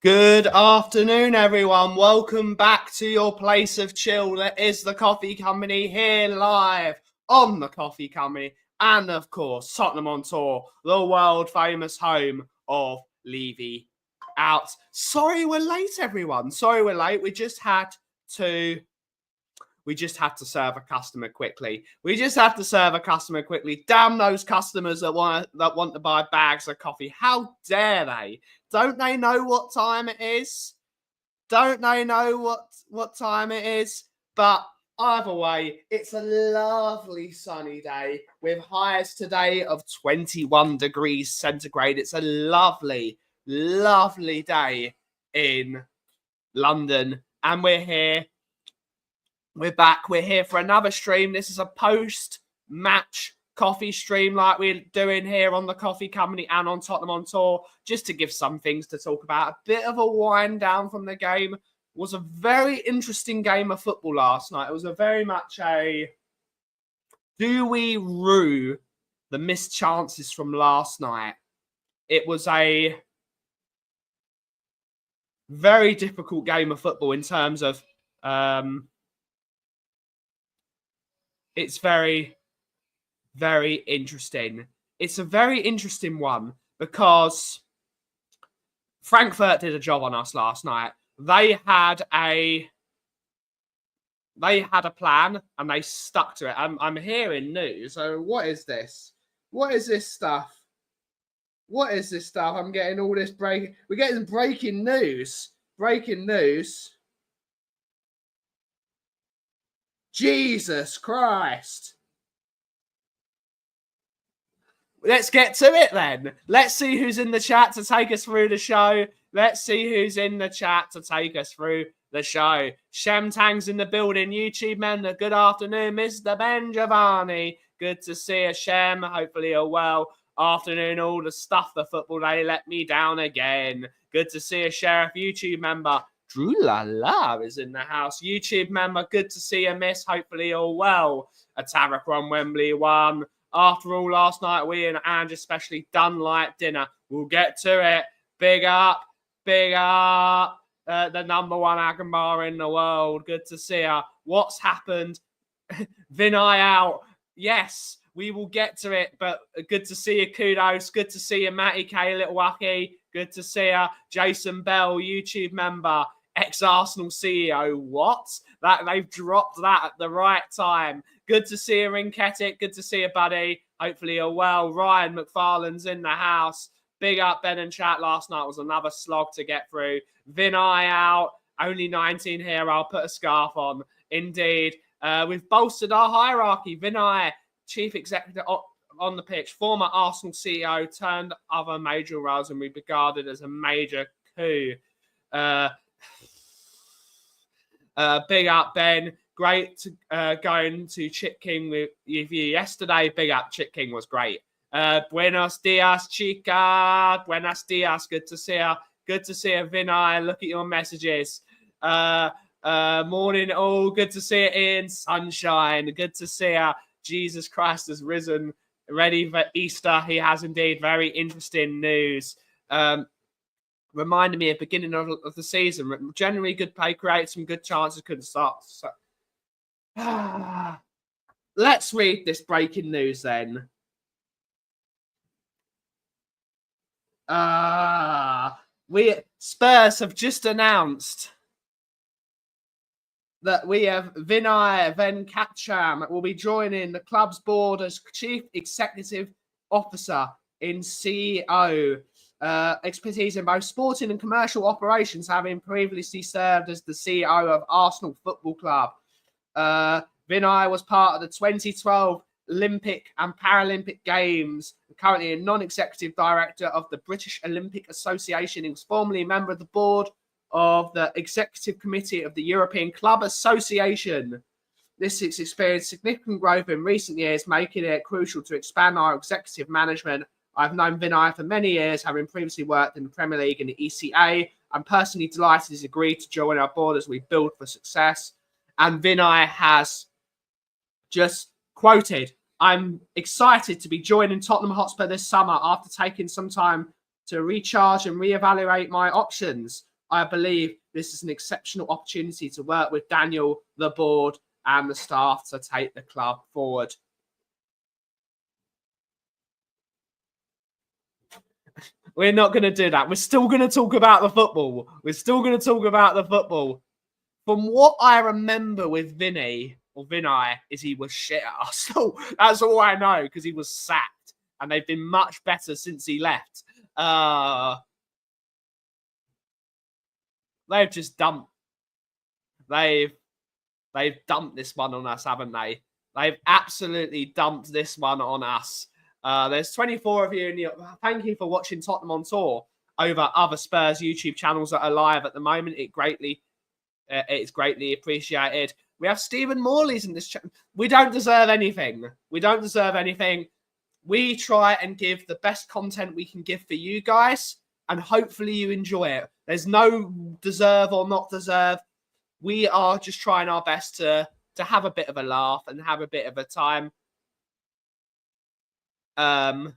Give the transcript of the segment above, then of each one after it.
Good afternoon, everyone. Welcome back to your place of chill. That is the Coffee Company here live on the Coffee Company. And of course, Tottenham on tour, the world famous home of Levy out. Sorry we're late, everyone. Sorry we're late. We just had to serve a customer quickly. Damn those customers that want to buy bags of coffee. How dare they? Don't they know what time it is? Don't they know what time it is? But either way, it's a lovely sunny day with highs today of 21 degrees centigrade. It's a lovely, lovely day in London. And we're here. We're back. We're here for another stream. This is a post-match coffee stream like we're doing here on the Coffee Company and on Tottenham on Tour, just to give some things to talk about. A bit of a wind down from the game. It was a very interesting game of football last night. It was a very much a do we rue the missed chances from last night? It was a very difficult game of football in terms of it's very, very interesting. It's a very interesting one because Frankfurt did a job on us last night. They had a plan and they stuck to it. I'm hearing news. So what is this? What is this stuff? What is this stuff? I'm getting all this breaking. We're getting breaking news. Breaking news. Jesus Christ. Let's get to it then. Let's see who's in the chat to take us through the show. Shemtang's in the building. YouTube men, good afternoon. Mr. Ben Giovanni. Good to see you, Shem. Hopefully you're well. Afternoon, all the stuff, the football, they let me down again. Good to see you, Sheriff. YouTube member. Drew La is in the house. YouTube member, good to see you, miss. Hopefully you're well. A Tarek on Wembley 1. After all, last night we and Ange especially done like dinner. We'll get to it. Big up. The number one Agambar in the world. Good to see her. What's happened? Vinay out. Yes, we will get to it, but good to see you, Kudos. Good to see you, Matty K, Little Wacky. Good to see you. Jason Bell, YouTube member, ex-Arsenal CEO. What? That they've dropped that at the right time. Good to see you, Rinketic. Good to see you, buddy. Hopefully you're well. Ryan McFarlane's in the house. Big up, Ben and chat. Last night was another slog to get through. Vinay out. Only 19 here. I'll put a scarf on. Indeed. We've bolstered our hierarchy. Vinay, chief executive on the pitch, former Arsenal CEO, turned other major roles and we regarded as a major coup. Big up, Ben. Great to going to Chip King with you yesterday. Big up, Chip King was great. Buenos dias, chica. Buenos dias. Good to see you. Good to see you, Vinay. Look at your messages. Morning, all. Good to see you, Ian. Sunshine. Good to see you. Jesus Christ has risen. Ready for Easter. He has indeed. Very interesting news. Reminded me of the beginning of the season. Generally good play, created some good chances, couldn't start. So, let's read this breaking news then. Spurs have just announced that we have Vinay Venkatram will be joining the club's board as Chief Executive Officer in CEO. Expertise in both sporting and commercial operations, having previously served as the CEO of Arsenal Football Club. Vinay was part of the 2012 Olympic and Paralympic Games, currently a non-executive director of the British Olympic Association. He was formerly a member of the board of the Executive Committee of the European Club Association. This has experienced significant growth in recent years, making it crucial to expand our executive management. I've known Vinay for many years, having previously worked in the Premier League and the ECA. I'm personally delighted he's agreed to join our board as we build for success. And Vinay has just quoted, I'm excited to be joining Tottenham Hotspur this summer after taking some time to recharge and reevaluate my options. I believe this is an exceptional opportunity to work with Daniel, the board, and the staff to take the club forward. We're not going to do that. We're still going to talk about the football. We're still going to talk about the football. From what I remember with Vinny, is he was shit at Arsenal. That's all I know, because he was sacked. And they've been much better since he left. They've just dumped. They've dumped this one on us, haven't they? They've absolutely dumped this one on us. There's 24 of you. Thank you for watching Tottenham on Tour over other Spurs YouTube channels that are live at the moment. It's greatly appreciated. We have Stephen Morley's in this chat. We don't deserve anything. We don't deserve anything. We try and give the best content we can give for you guys, and hopefully you enjoy it. There's no deserve or not deserve. We are just trying our best to have a bit of a laugh and have a bit of a time. And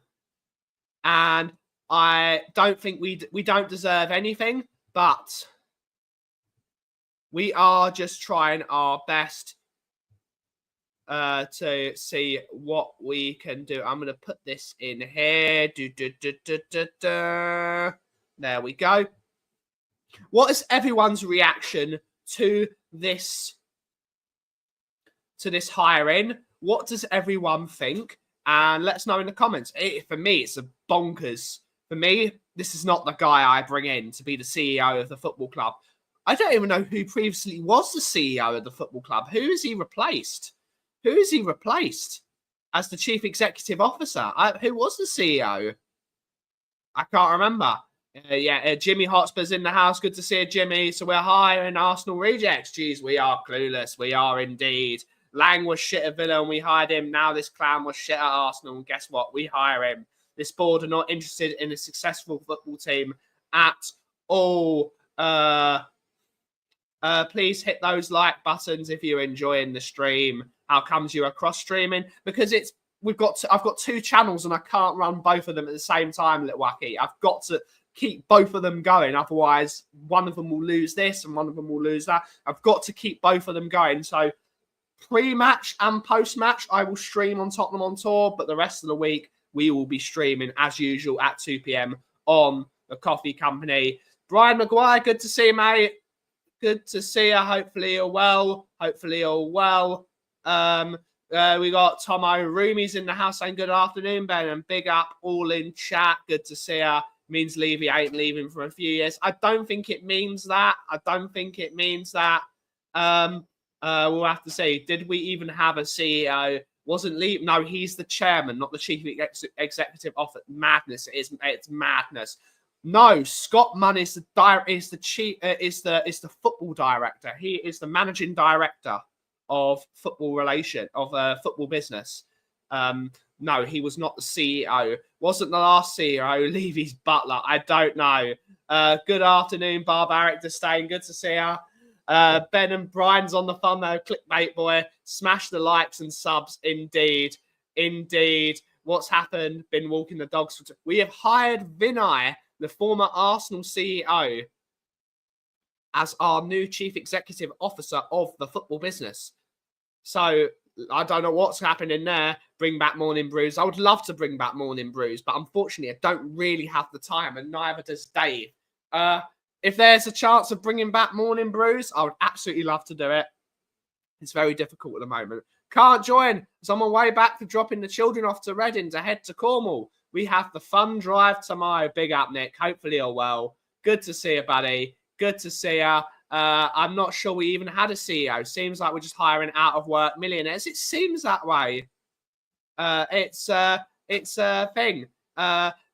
I don't think we don't deserve anything, but we are just trying our best to see what we can do. I'm going to put this in here. There we go. What is everyone's reaction to this hiring? What does everyone think? And let us know in the comments. For me, it's a bonkers. For me, this is not the guy I bring in to be the CEO of the football club. I don't even know who previously was the CEO of the football club. Who has he replaced? Who has he replaced as the chief executive officer? Who was the CEO? I can't remember. Jimmy Hotspur's in the house. Good to see you, Jimmy. So we're hiring Arsenal rejects. Jeez, we are clueless. We are indeed. Lang was shit at Villa and we hired him. Now this clown was shit at Arsenal. And guess what? We hire him. This board are not interested in a successful football team at all. Please hit those like buttons if you're enjoying the stream. How comes you are cross streaming? Because I've got two channels and I can't run both of them at the same time, little wacky. I've got to keep both of them going. Otherwise, one of them will lose this and one of them will lose that. I've got to keep both of them going. So pre-match and post-match, I will stream on Tottenham on Tour, but the rest of the week, we will be streaming as usual at 2 p.m. on the Kauffie Company. Brian Maguire, good to see you, mate. Good to see you. Hopefully you're well. Hopefully you're well. We got Tomo Roomies in the house saying good afternoon, Ben, and big up all in chat. Good to see you. Means Levy ain't leaving for a few years. I don't think it means that. We'll have to see. Did we even have a CEO? Wasn't Lee? No, he's the chairman, not the chief executive officer. Madness. It's madness. No, Scott Munn is the football director. He is the managing director of football business. No, he was not the CEO. Wasn't the last CEO Levy's butler? I don't know. Good afternoon, Barbaric Disdain. Good to see you. Ben and Brian's on the thumbnail. Clickbait boy. Smash the likes and subs. Indeed. What's happened? Been walking the dogs. We have hired Vinay, the former Arsenal CEO, as our new chief executive officer of the football business. So I don't know what's happening there. Bring back Morning Brews. I would love to bring back Morning Brews, but unfortunately, I don't really have the time, and neither does Dave. If there's a chance of bringing back Morning Brews, I would absolutely love to do it. It's very difficult at the moment. Can't join. It's on my way back for dropping the children off to Reading to head to Cornwall. We have the fun drive tomorrow. Big up, Nick. Hopefully you're well. Good to see you, buddy. Good to see you. I'm not sure we even had a CEO. Seems like we're just hiring out-of-work millionaires. It seems that way. It's a thing.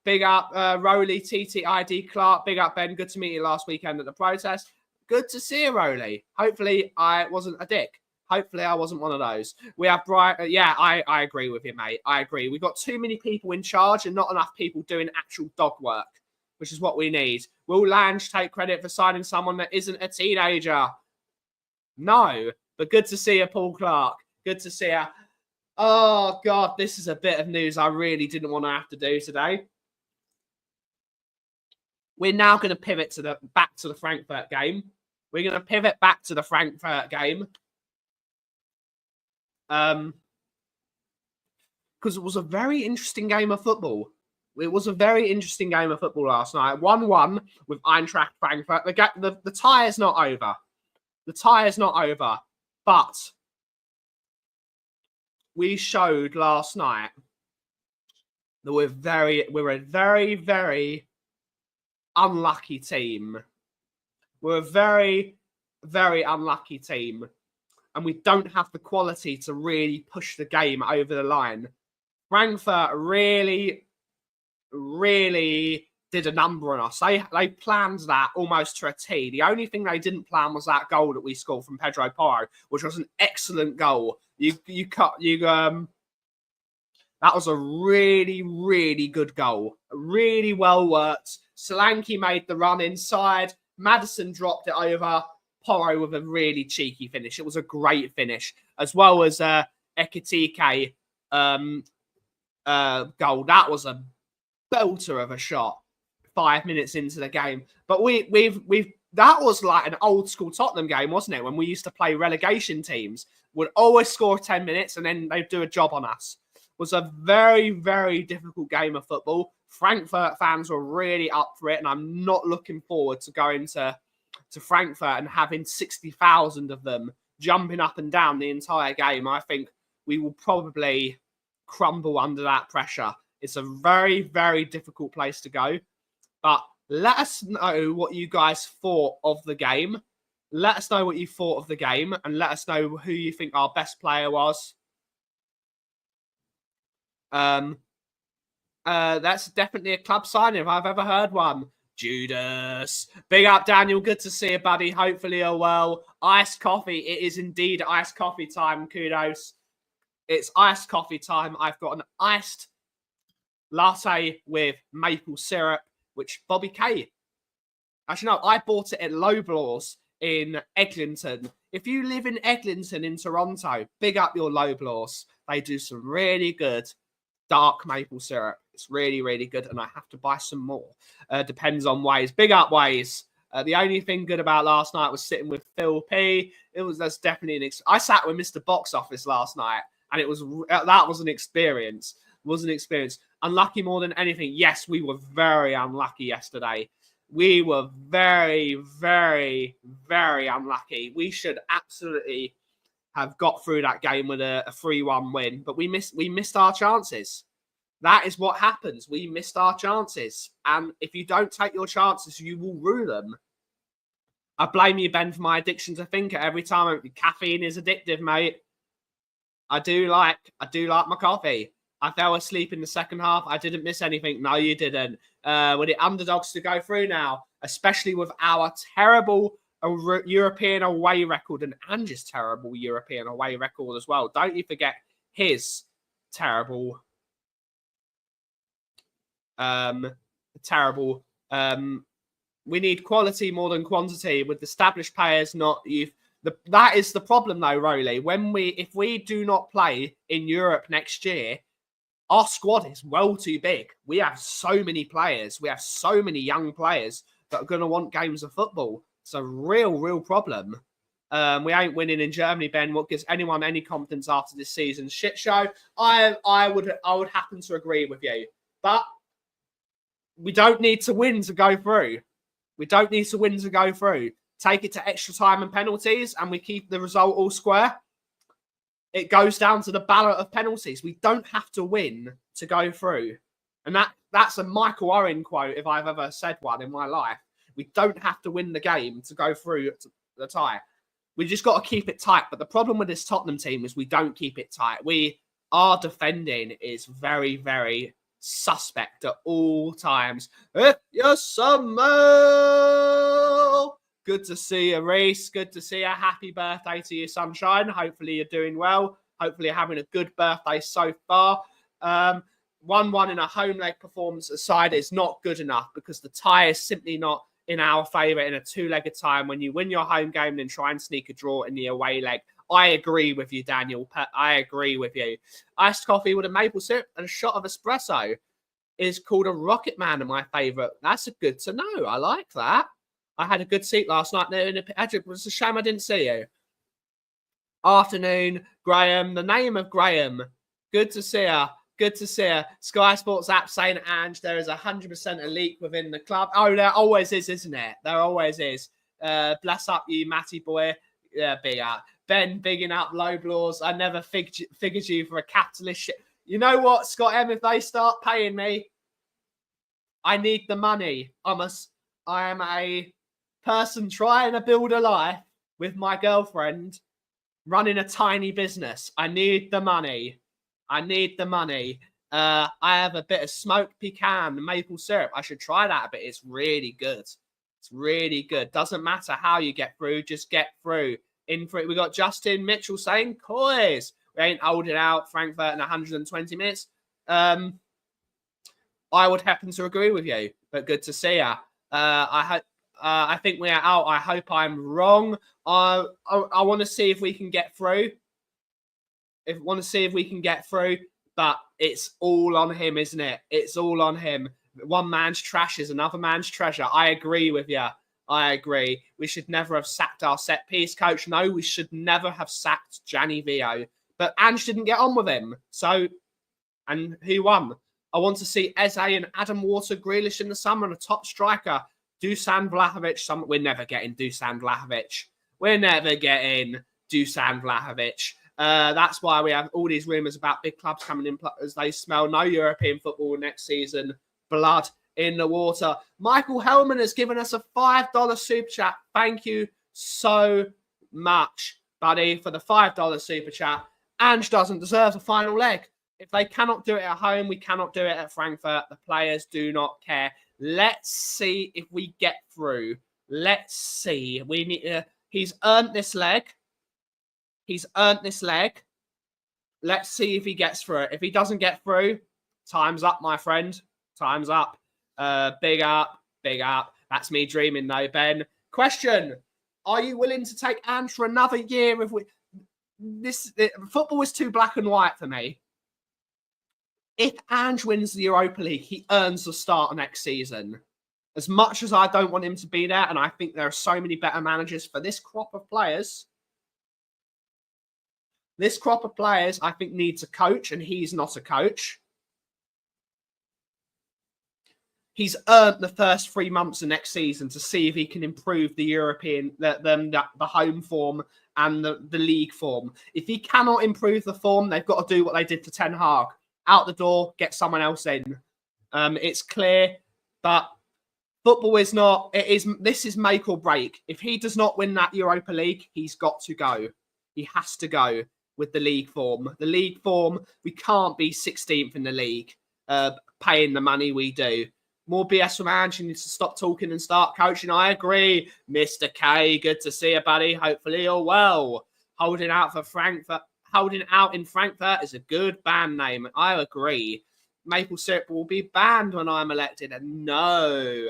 Big up Rowley, TTID Clark. Big up, Ben. Good to meet you last weekend at the protest. Good to see you, Rowley. Hopefully I wasn't a dick. Hopefully I wasn't one of those. We have Brian. I agree with you, mate. I agree. We've got too many people in charge and not enough people doing actual dog work, which is what we need. Will Lange take credit for signing someone that isn't a teenager? No, but good to see you, Paul Clark. Good to see you. Oh, God, this is a bit of news I really didn't want to have to do today. we're now going to pivot back to the Frankfurt game. We're going to pivot back to the Frankfurt game. Because it was a very interesting game of football. It was a very interesting game of football last night. 1-1 with Eintracht Frankfurt. The tie is not over. The tie is not over. But we showed last night that we're a very, very unlucky team. We're a very, very unlucky team. And we don't have the quality to really push the game over the line. Frankfurt really did a number on us. They planned that almost to a T. The only thing they didn't plan was that goal that we scored from Pedro Porro, which was an excellent goal. That was a really, really good goal. Really well worked. Solanke made the run inside. Maddison dropped it over. Porro with a really cheeky finish. It was a great finish, as well as Ekitike goal. That was a belter of a shot 5 minutes into the game. But that was like an old school Tottenham game, wasn't it? When we used to play relegation teams, would always score 10 minutes and then they'd do a job on us. It was a very, very difficult game of football. Frankfurt fans were really up for it, and I'm not looking forward to going to Frankfurt and having 60,000 of them jumping up and down the entire game. I think we will probably crumble under that pressure. It's a very, very difficult place to go. But let us know what you guys thought of the game. Let us know what you thought of the game, and let us know who you think our best player was. That's definitely a club signing if I've ever heard one. Judas. Big up, Daniel. Good to see you, buddy. Hopefully you're well. Iced coffee. It is indeed iced coffee time. Kudos. It's iced coffee time. I've got an iced latte with maple syrup, which Bobby K. Actually, no, I bought it at Loblaws in Eglinton. If you live in Eglinton in Toronto, big up your Loblaws. They do some really good dark maple syrup. It's really, really good, and I have to buy some more. Depends on Ways. Big up Ways. The only thing good about last night was sitting with Phil P. That's definitely I sat with Mr. Box Office last night, and that was an experience. It was an experience. Unlucky more than anything. Yes, we were very unlucky yesterday. We were very, very, very unlucky. We should absolutely have got through that game with a 3-1 win, but we missed our chances. That is what happens. We missed our chances. And if you don't take your chances, you will rue them. I blame you, Ben, for my addiction to thinker. Every time caffeine is addictive, mate. I do like my coffee. I fell asleep in the second half. I didn't miss anything. No, you didn't. We're the underdogs to go through now, especially with our terrible European away record and Ange's terrible European away record as well. Don't you forget his terrible we need quality more than quantity with established players, not youth. That is the problem though, Rolly. If we do not play in Europe next year, our squad is well too big. We have so many players. We have so many young players that are going to want games of football. It's a real problem. We ain't winning in Germany, Ben. What gives anyone any confidence after this season's shit show? I would happen to agree with you, but we don't need to win to go through. We don't need to win to go through. Take it to extra time and penalties, and we keep the result all square. It goes down to the ballot of penalties. We don't have to win to go through. And that's a Michael Owen quote, if I've ever said one in my life. We don't have to win the game to go through to the tie. We just got to keep it tight. But the problem with this Tottenham team is we don't keep it tight. Our defending is very, very suspect at all times. Yes, Samuel! Good to see you, Reese. Good to see you. Happy birthday to you, sunshine. Hopefully you're doing well. Hopefully you're having a good birthday so far. 1-1 in a home leg performance aside is not good enough because the tie is simply not in our favour in a two-legged time. When you win your home game, then try and sneak a draw in the away leg. I agree with you, Daniel. I agree with you. Iced coffee with a maple syrup and a shot of espresso. is called a Rocket Man and my favourite. That's good to know. I like that. I had a good seat last night. It was a shame I didn't see you. Afternoon, Graham. The name of Graham. Good to see her. Good to see her. Sky Sports app saying, Ange, there is 100% a leak within the club. Oh, there always is, isn't it? There always is. Bless up you, Matty boy. Yeah, big up. Ben, bigging up low blows. I never figured you for a capitalist shit. You know what, Scott M, if they start paying me, I need the money. I am a person trying to build a life with my girlfriend, running a tiny business. I need the money. I need the money. I have a bit of smoked pecan maple syrup. I should try that, but it's really good. It's really good. Doesn't matter how you get through, just get through. In for it, we got Justin Mitchell saying, "Coys, we ain't holding out Frankfurt in 120 minutes." I would happen to agree with you, but good to see you. I think we are out. I hope I'm wrong. I want to see if we can get through. But it's all on him, isn't it? It's all on him. One man's trash is another man's treasure. I agree with you. I agree. We should never have sacked our set piece coach. No, we should never have sacked Gianni Vio. But Ange didn't get on with him. So, and who won? I want to see Eze and Adam Water Grealish in the summer and a top striker. Dusan Vlahovic. We're never getting Dusan Vlahovic. We're never getting Dusan Vlahovic. That's why we have all these rumours about big clubs coming in as they smell no European football next season. Blood in the water. Michael Hellman has given us a $5 super chat. Thank you so much, buddy, for the $5 super chat. Ange doesn't deserve the final leg. If they cannot do it at home, we cannot do it at Frankfurt. The players do not care. Let's see if we get through. Let's see. We need. He's earned this leg. He's earned this leg. Let's see if he gets through it. If he doesn't get through, time's up, my friend. Time's up. Big up. Big up. That's me dreaming, though, Ben. Question: are you willing to take Ange for another year? Football is too black and white for me. If Ange wins the Europa League, he earns the start next season. As much as I don't want him to be there, and I think there are so many better managers for this crop of players. This crop of players, I think, needs a coach, and he's not a coach. He's earned the first 3 months of next season to see if he can improve the European, the home form and the league form. If he cannot improve the form, they've got to do what they did for Ten Hag. Out the door, get someone else in. It's clear, but football is not. This is make or break. If he does not win that Europa League, he's got to go. He has to go with the league form. The league form, we can't be 16th in the league, paying the money we do. More BS from Ange. You need to stop talking and start coaching. I agree, Mr. K. Good to see you, buddy. Hopefully you're well. Holding out for Frankfurt. Holding out in Frankfurt is a good band name. I agree. Maple syrup will be banned when I'm elected. And no.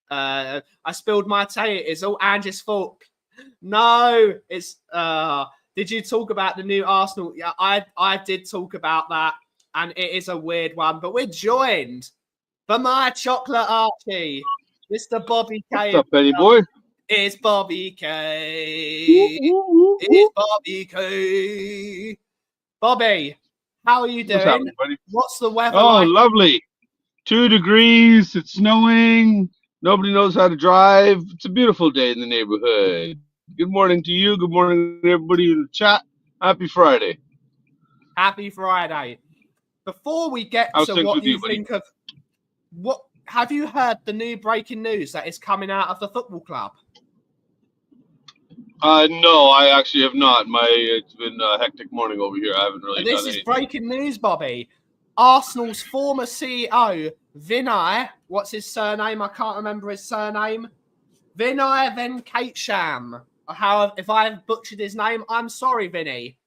I spilled my tea. It's all Ange's fault. No. It's... did you talk about the new Arsenal? Yeah, I did talk about that. And it is a weird one. But we're joined by my chocolate Archie, Mr. Bobby K. What's up, Benny boy? It's Bobby K. It's Bobby K. Bobby, how are you doing? What's happening, buddy? What's the weather Oh, like? lovely. 2 degrees. It's snowing. Nobody knows how to drive. It's a beautiful day in the neighborhood. Good morning to you. Good morning to everybody in the chat. Happy Friday. Happy Friday. Before we get How's to things what with you you, buddy? think of, what have you heard the new breaking news that is coming out of the football club? No, I actually have not. It's been a hectic morning over here. I haven't really This done is anything. breaking news, Bobby. Arsenal's former CEO, Vinay, what's his surname? I can't remember his surname. Vinay Venkatesham. If I have butchered his name, I'm sorry, Vinny.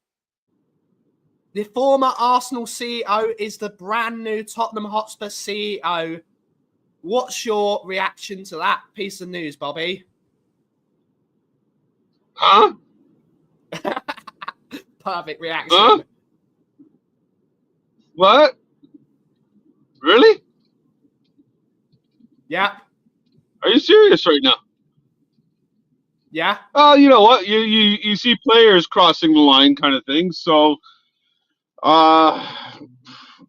The former Arsenal CEO is the brand new Tottenham Hotspur CEO. What's your reaction to that piece of news, Bobby? Huh? Perfect reaction. Huh? What? Really? Yeah. Are you serious right now? Yeah. Oh, you know what? You see players crossing the line, kind of thing. So, I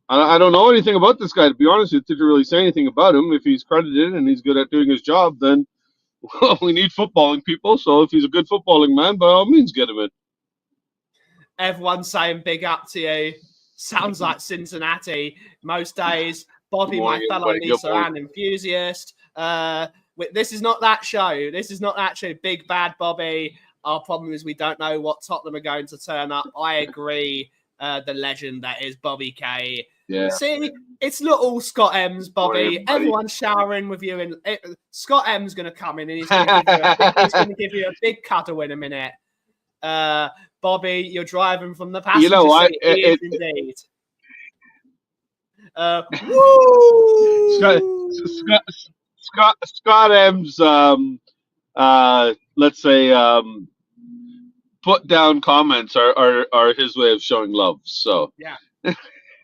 don't know anything about this guy, to be honest. It didn't really say anything about him. If he's credited and he's good at doing his job, then well, we need footballing people. So if he's a good footballing man, by all means, get him in. Everyone's saying big up to you. Sounds like Cincinnati most days. Bobby, my Morning, fellow everybody. Good Lisa morning. and enthusiast. This is not that show. This is not that show. Big bad Bobby. Our problem is we don't know what Tottenham are going to turn up. I agree. The legend that is Bobby K. Yeah. See, it's not all Scott M's, Bobby. Morning, everybody. Everyone's showering with you, and Scott M's going to come in and he's going to give you a big cuddle in a minute. Bobby, you're driving from the passenger seat. He is indeed. Scott M's let's say put down comments are his way of showing love. So yeah.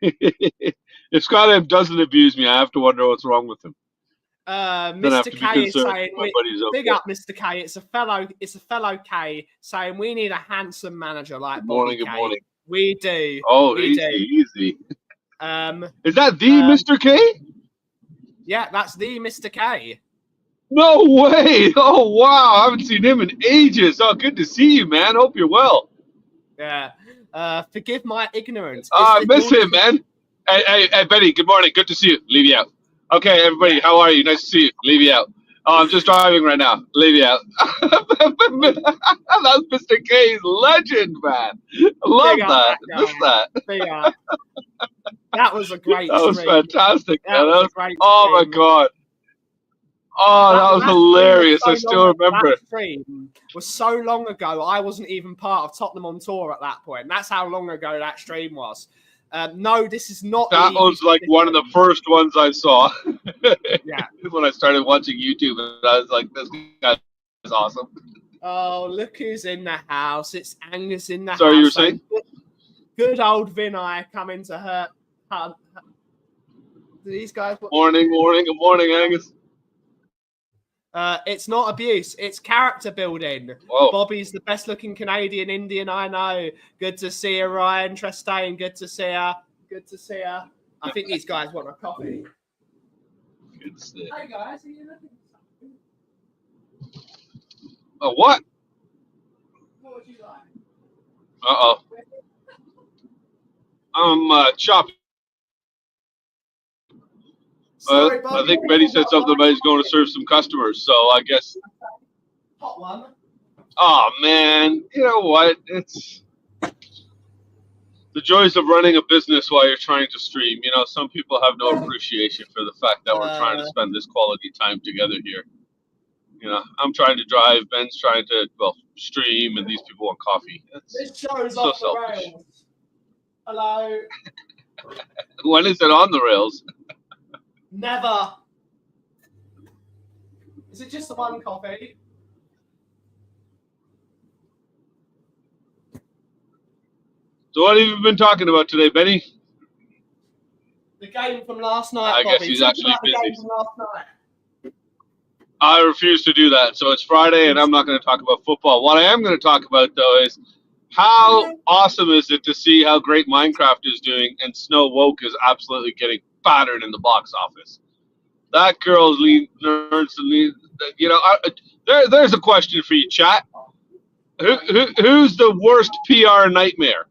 If Scott M doesn't abuse me, I have to wonder what's wrong with him. Mr. K is saying, big up, Mr. K. It's a fellow K saying we need a handsome manager like Bobby K. Good morning. We do. Oh, we easy. Is that the Mr. K? Yeah, that's the Mr. K. No way! Oh wow, I haven't seen him in ages. Oh, good to see you, man. Hope you're well. Yeah. Forgive my ignorance. I miss him, man. Hey, Betty. Good morning. Good to see you. Leave you out. Okay, everybody. How are you? Nice to see you. Leave you out. Oh, I'm just driving right now. Leave you out. That's Mr. K's legend, man. I love that. Miss that. That was a great That was stream. fantastic, man. Was a great oh my god. Oh, that was hilarious. I still remember it. That stream was so long ago. I wasn't even part of Tottenham on tour at that point. That's how long ago that stream was. No, this is not. That was like one of the first ones I saw. Yeah. When I started watching YouTube, and I was like, this guy is awesome. Oh, look who's in the house. It's Angus in the house. Sorry, you were saying? Good old Vinay coming to her. These guys. Good morning, Angus. It's not abuse. It's character building. Whoa. Bobby's the best looking Canadian Indian I know. Good to see you, Ryan Trestaine. Good to see you. Good to see you. I think these guys want a coffee. Good to see you. Hey guys, are you looking for something? A what? What would you like? I'm chopping. Sorry, I think Betty said something about he's going to serve some customers, so I guess. Hot one. Oh man, you know what? It's the joys of running a business while you're trying to stream. You know, some people have no appreciation for the fact that we're trying to spend this quality time together here. You know, I'm trying to drive, Ben's trying to stream, and these people want coffee. This show's so off selfish. The rails. Hello. When is it on the rails? Never. Is it just the one coffee? So what have you been talking about today, Benny? The game from last night, I Bobby. guess he's actually busy. The game from last night. I refuse to do that. So it's Friday, and I'm not going to talk about football. What I am going to talk about, though, is how awesome is it to see how great Minecraft is doing, and Snow Woke is absolutely getting battered in the box office. That girl's learns to lead. You know, there's a question for you, chat. Who's the worst PR nightmare?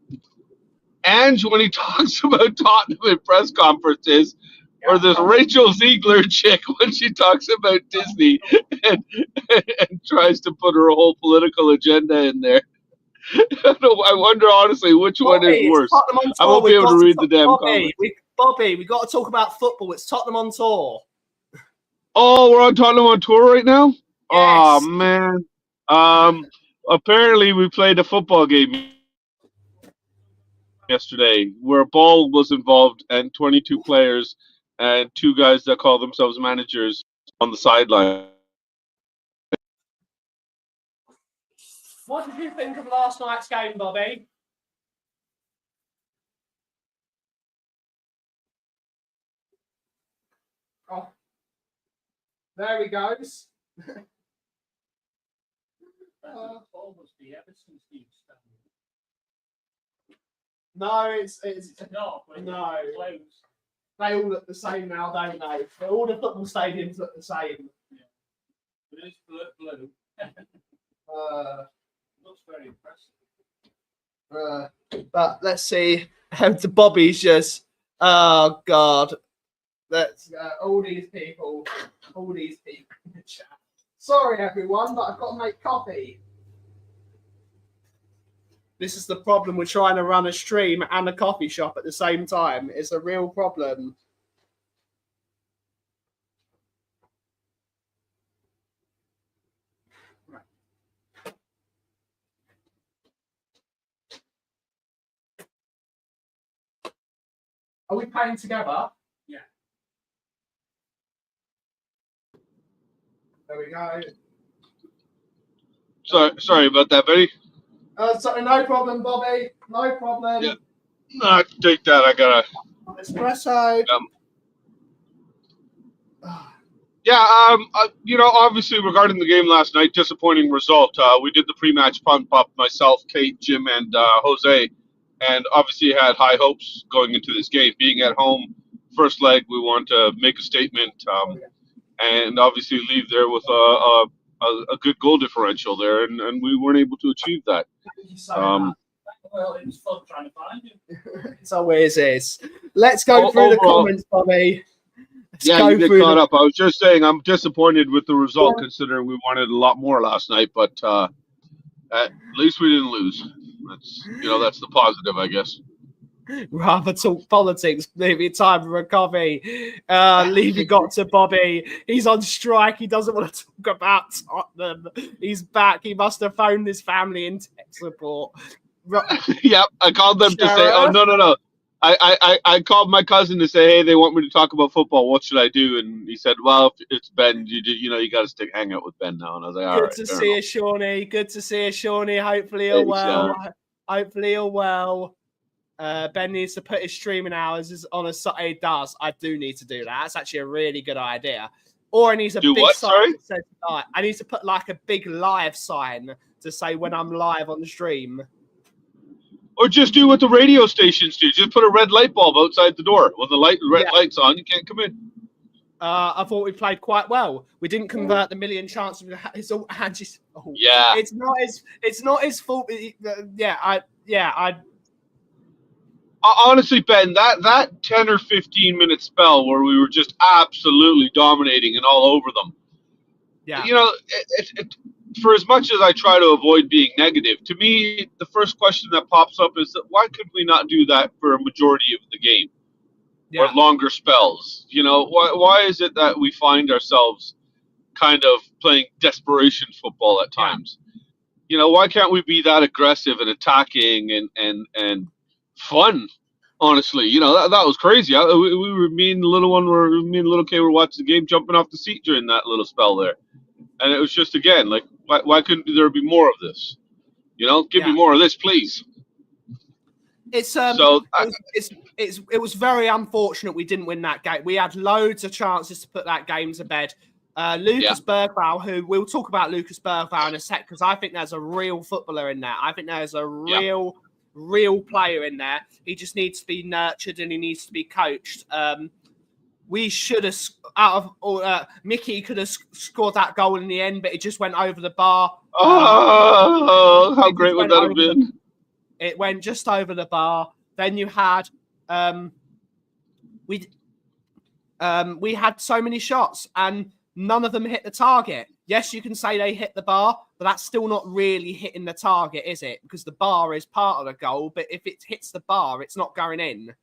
Ange, when he talks about Tottenham in press conferences, or this Rachel Ziegler chick when she talks about Disney and tries to put her whole political agenda in there. I wonder, honestly, which one is worse. I won't be able to read the damn comments. Bobby, we got to talk about football. It's Tottenham on tour. Oh, we're on Tottenham on tour right now? Yes. Oh, man. Apparently, we played a football game yesterday where a ball was involved and 22 players and two guys that call themselves managers on the sideline. What did you think of last night's game, Bobby? Oh. There he goes. No, it's no. They all look the same now, don't they? All the football stadiums look the same. Yeah. It is blue. Looks very impressive. But let's see how the Bobby's just. Oh God. That's all these people in the chat. Sorry, everyone, but I've got to make coffee. This is the problem with trying to run a stream and a coffee shop at the same time. It's a real problem. Right. Are we playing together? Yeah. There we go. Sorry about that, Betty. No problem, Bobby. No problem. Yeah. No, take that. I gotta. Espresso. Yeah. Obviously regarding the game last night, disappointing result. We did the pre-match pump up, myself, Kate, Jim, and Jose, and obviously had high hopes going into this game. Being at home, first leg, we want to make a statement, and obviously leave there with a good goal differential there, and we weren't able to achieve that. Well, it was fun trying to find you. It always is. Let's go through the comments, Bobby. You get caught up. I was just saying I'm disappointed with the result, considering we wanted a lot more last night, but at least we didn't lose. That's the positive, I guess. Rather talk politics, maybe time for a coffee. Levy got to Bobby. He's on strike. He doesn't want to talk about Tottenham. He's back. He must have phoned his family in tech support. Yep, I called them to say, "Oh no." I called my cousin to say, "Hey, they want me to talk about football. What should I do?" And he said, "Well, if it's Ben, you got to hang out with Ben now." And I was like, "All right." Good to see you, Shawnee. Good to see you, Shawnee. Hopefully you're well. Hopefully you're well. Ben needs to put his streaming hours on a Saturday. He does. I do need to do that. That's actually a really good idea. Or I need a big sign that says live. I need to put like a big live sign to say when I'm live on the stream. Or just do what the radio stations do. Just put a red light bulb outside the door. When the red light's on, you can't come in. I thought we played quite well. We didn't convert the million chances. It's all yeah. It's not his fault. Honestly, Ben, that 10 or 15 minute spell where we were just absolutely dominating and all over them. Yeah. For as much as I try to avoid being negative, to me, the first question that pops up is that why could we not do that for a majority of the game or longer spells? Why is it that we find ourselves kind of playing desperation football at times? Why can't we be that aggressive and attacking and fun? Honestly, that was crazy. We were me and the little K were watching the game, jumping off the seat during that little spell there. And it was just, again, like, why couldn't there be more of this? Give me more of this, please. It was very unfortunate we didn't win that game. We had loads of chances to put that game to bed. Lucas Bergvall, who we'll talk about Lucas Bergvall in a sec, because I think there's a real footballer in there. I think there's a real player in there. He just needs to be nurtured and he needs to be coached. We should have, Mickey could have scored that goal in the end, but it just went over the bar. How great would that have been? It went just over the bar. Then you had, we had so many shots and none of them hit the target. Yes, you can say they hit the bar, but that's still not really hitting the target, is it? Because the bar is part of the goal, but if it hits the bar, it's not going in.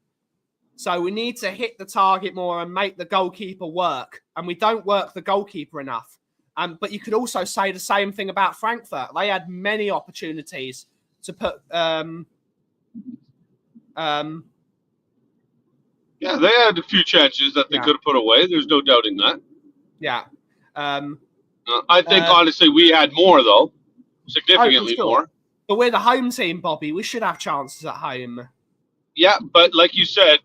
So we need to hit the target more and make the goalkeeper work. And we don't work the goalkeeper enough. But you could also say the same thing about Frankfurt. They had many opportunities to put... yeah, they had a few chances that they could have put away. There's no doubting that. Yeah. I think, honestly, we had more, though. Significantly more. But we're the home team, Bobby. We should have chances at home. Yeah, but like you said,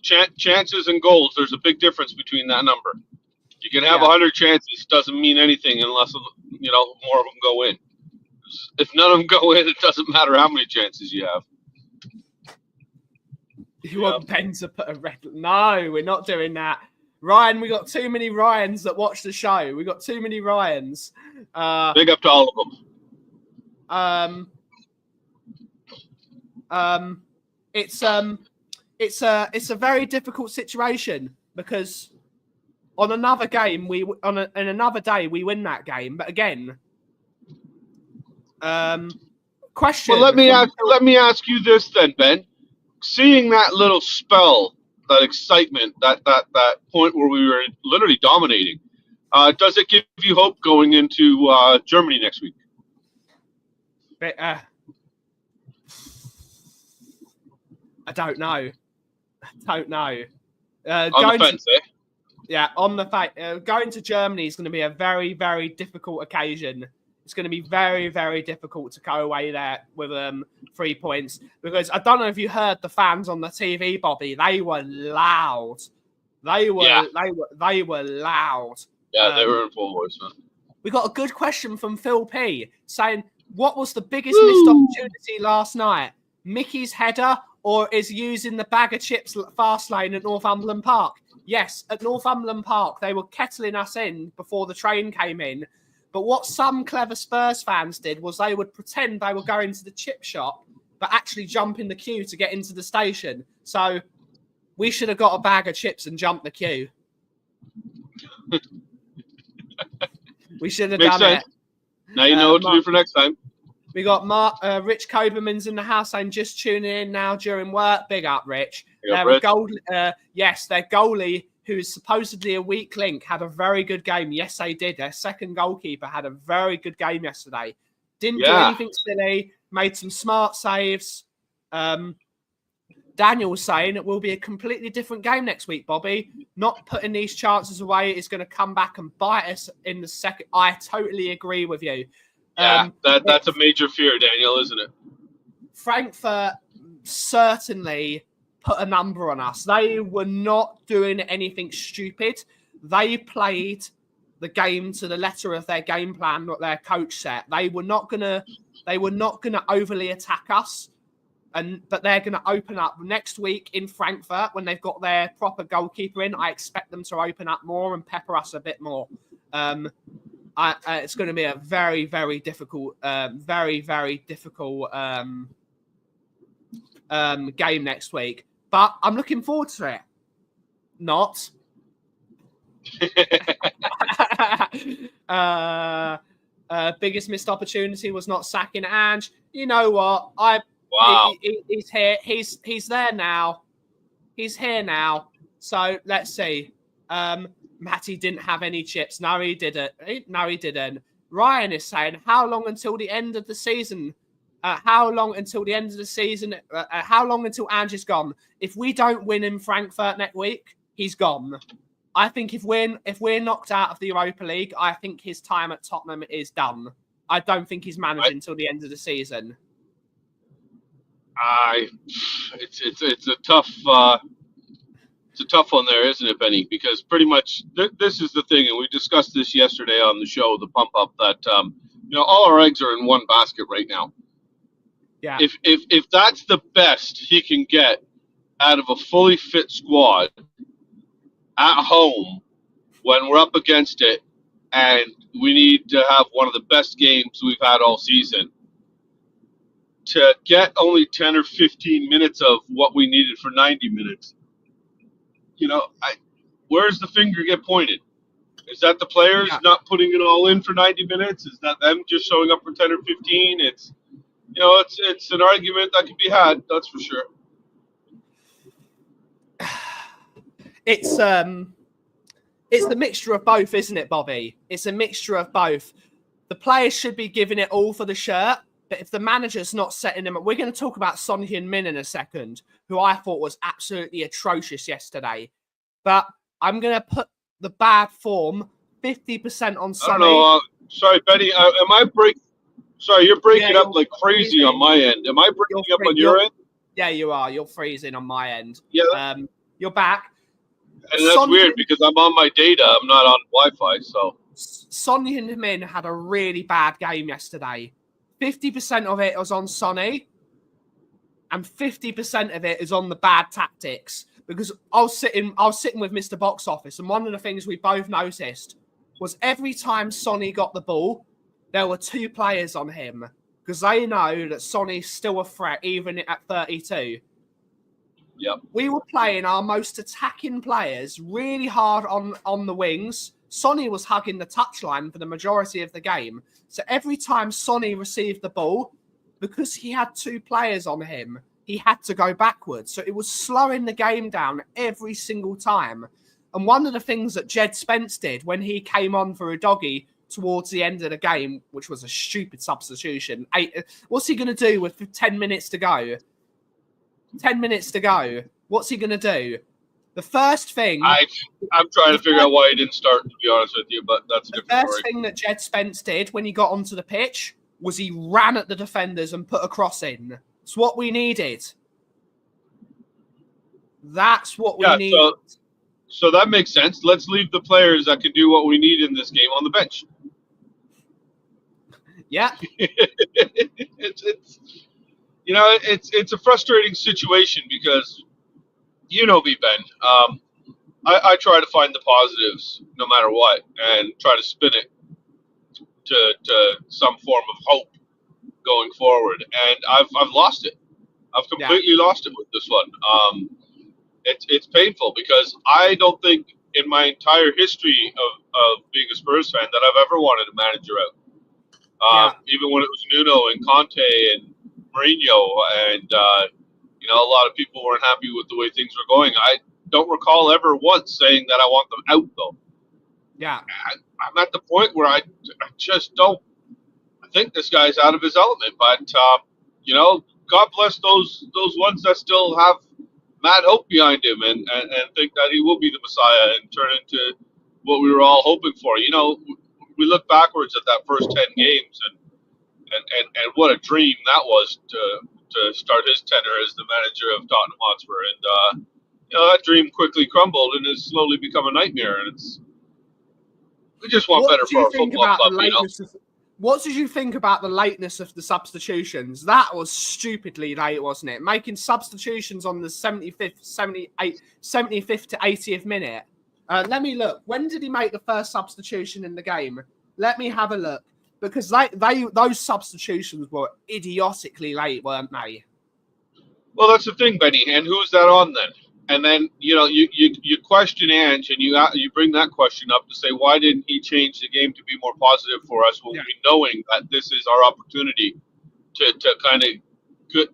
chances and goals, there's a big difference between that number. You can have 100 chances. Doesn't mean anything unless, more of them go in. If none of them go in, it doesn't matter how many chances you have. You want Ben to put a red... No, we're not doing that. Ryan, we got too many Ryans that watch the show. We got too many Ryans. Big up to all of them. It's a very difficult situation because on another game in another day we win that game. But again, question. Well, let me ask you this then, Ben. Seeing that little spell, that excitement, that point where we were literally dominating, does it give you hope going into Germany next week? I don't know. On the fence, eh? Yeah, on the fact going to Germany is going to be a very, very difficult occasion. It's going to be very, very difficult to go away there with 3 points because I don't know if you heard the fans on the TV, Bobby. They were loud. They were loud. Yeah, they were in full voice, man. We got a good question from Phil P saying, "What was the biggest missed opportunity last night? Mickey's header or is using the bag of chips fast lane at Northumberland Park?" Yes, at Northumberland Park, they were kettling us in before the train came in. But what some clever Spurs fans did was they would pretend they were going to the chip shop, but actually jump in the queue to get into the station. So we should have got a bag of chips and jumped the queue. We should have done it. Now you know what to do for next time. We got Rich Koberman's in the house saying just tuning in now during work. Big up, Rich. Their goalie, who's supposedly a weak link, had a very good game. Yes, they did. Their second goalkeeper had a very good game yesterday. Didn't do anything silly. Made some smart saves. Daniel's saying it will be a completely different game next week, Bobby. Not putting these chances away is going to come back and bite us in the second. I totally agree with you. Yeah, that's a major fear, Daniel, isn't it? Frankfurt certainly put a number on us. They were not doing anything stupid. They played the game to the letter of their game plan, what their coach set. They were not gonna overly attack us, but they're gonna open up next week in Frankfurt when they've got their proper goalkeeper in. I expect them to open up more and pepper us a bit more. It's going to be a very, very difficult, game next week. But I'm looking forward to it. Not. Biggest missed opportunity was not sacking Ange. You know what? He's here. He's there now. He's here now. So let's see. Matty didn't have any chips. No, he didn't. Ryan is saying, how long until the end of the season? How long until Ange is gone? If we don't win in Frankfurt next week, he's gone. I think if we're knocked out of the Europa League, I think his time at Tottenham is done. I don't think he's managing until the end of the season. It's a tough. It's a tough one there, isn't it, Benny? Because pretty much this is the thing, and we discussed this yesterday on the show, the pump up, that all our eggs are in one basket right now. Yeah. If that's the best he can get out of a fully fit squad at home when we're up against it, and we need to have one of the best games we've had all season, to get only 10 or 15 minutes of what we needed for 90 minutes. Where's the finger get pointed? Is that the players not putting it all in for 90 minutes? Is that them just showing up for 10 or 15? It's an argument that can be had. That's for sure. It's the mixture of both, isn't it, Bobby? It's a mixture of both. The players should be giving it all for the shirt, but if the manager's not setting them up, we're going to talk about Son Heung-min in a second, who I thought was absolutely atrocious yesterday. But I'm going to put the bad form 50% on Sonny. I don't know. Sorry, Betty. Am I breaking? Sorry, you're breaking up like crazy on my end. Am I breaking up on your end? Yeah, you are. You're freezing on my end. Yeah. You're back. And that's Son weird because I'm on my data. I'm not on Wi-Fi, so. Son Heung-min had a really bad game yesterday. 50% of it was on Sonny, and 50% of it is on the bad tactics. Because I was sitting with Mr. Box Office, and one of the things we both noticed was every time Sonny got the ball, there were 2 players on him because they know that Sonny's still a threat even at 32. Yep. We were playing our most attacking players really hard on the wings. Sonny was hugging the touchline for the majority of the game. So every time Sonny received the ball, because he had 2 players on him, he had to go backwards. So it was slowing the game down every single time. And one of the things that Jed Spence did when he came on for a doggy towards the end of the game, which was a stupid substitution, what's he going to do with 10 minutes to go? 10 minutes to go. What's he going to do? The first thing... I'm trying to figure out why he didn't start, to be honest with you, but that's a different story. The first thing that Jed Spence did when he got onto the pitch was he ran at the defenders and put a cross in. It's what we needed. That's what we need. So that makes sense. Let's leave the players that can do what we need in this game on the bench. Yeah. It's a frustrating situation because, you know me, Ben. I try to find the positives no matter what and try to spin it to some form of hope going forward. And I've lost it. I've completely lost it with this one. It's painful because I don't think in my entire history of being a Spurs fan that I've ever wanted a manager out. Even when it was Nuno and Conte and Mourinho, and a lot of people weren't happy with the way things were going. I don't recall ever once saying that I want them out, though. Yeah, I'm at the point where I just don't. I think this guy's out of his element, but God bless those ones that still have mad hope behind him and think that he will be the Messiah and turn into what we were all hoping for. We look backwards at that first 10 games and what a dream that was to start his tenure as the manager of Tottenham Hotspur. And that dream quickly crumbled and has slowly become a nightmare. And we just want better for our football club. What did you think about the lateness of the substitutions? That was stupidly late, wasn't it? Making substitutions on the 75th to 80th minute. Let me look. When did he make the first substitution in the game? Let me have a look. Because those substitutions were idiotically late, weren't they? Well, that's the thing, Benny. And who's that on then? And then you question Ange, and you bring that question up to say, why didn't he change the game to be more positive for us? When we knowing that this is our opportunity to kind of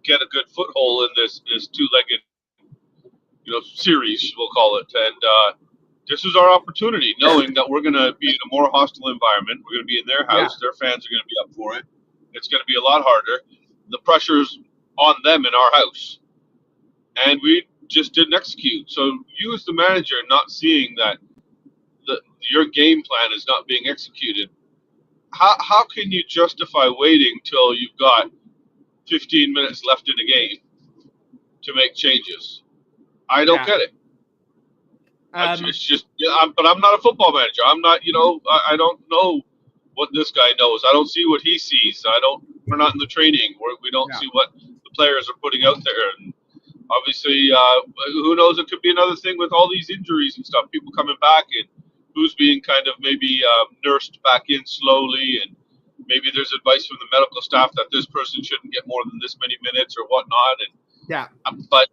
get a good foothold in this two-legged series, we'll call it. And this is our opportunity, knowing that we're going to be in a more hostile environment. We're going to be in their house. Their fans are going to be up for it. It's going to be a lot harder. The pressure's on them in our house. And we just didn't execute. So you as the manager not seeing that your game plan is not being executed, how can you justify waiting till you've got 15 minutes left in the game to make changes? I don't get it. It's just, but I'm not a football manager. I'm not, I don't know what this guy knows. I don't see what he sees. We're not in the training. We don't see what the players are putting out there. And obviously, who knows? It could be another thing with all these injuries and stuff. People coming back and who's being kind of maybe nursed back in slowly. And maybe there's advice from the medical staff that this person shouldn't get more than this many minutes or whatnot. And but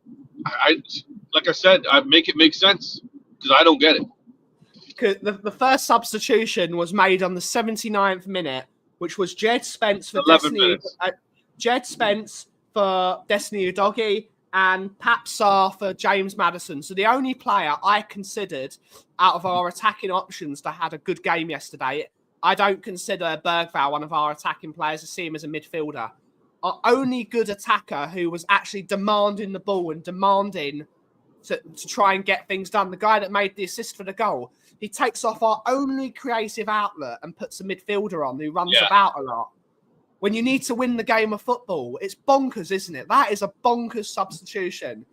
like I said, I make it make sense. Because I don't get it. The first substitution was made on the 79th minute, which was Jed Spence for Destiny Udogie and Pap Sarr for James Maddison. So the only player I considered out of our attacking options that had a good game yesterday, I don't consider Bergvall one of our attacking players. I see him as a midfielder. Our only good attacker who was actually demanding the ball and demanding to try and get things done. The guy that made the assist for the goal, he takes off our only creative outlet and puts a midfielder on who runs about a lot. When you need to win the game of football, it's bonkers, isn't it? That is a bonkers substitution.